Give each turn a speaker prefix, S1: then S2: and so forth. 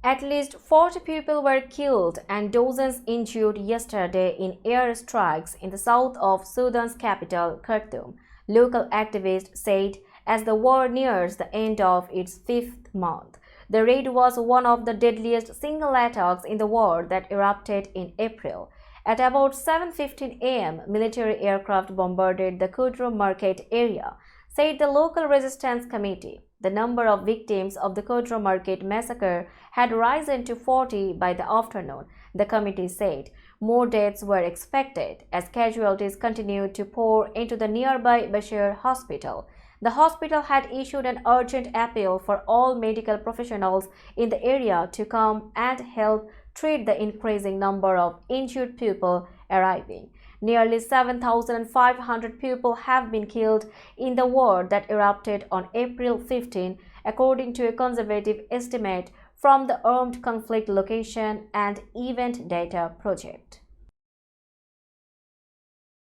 S1: At least 40 people were killed and dozens injured yesterday in air strikes in the south of Sudan's capital, Khartoum, local activists said as the war nears the end of its fifth month. The raid was one of the deadliest single attacks in the war that erupted in April. At about 7:15 a.m., military aircraft bombarded the Kudrum market area, said the local resistance committee. The number of victims of the Kudrum market massacre had risen to 40 by the afternoon, the committee said. More deaths were expected as casualties continued to pour into the nearby Bashir hospital. The hospital had issued an urgent appeal for all medical professionals in the area to come and help treat the increasing number of injured people arriving. Nearly 7,500 people have been killed in the war that erupted on April 15, according to a conservative estimate from the Armed Conflict Location and Event Data Project.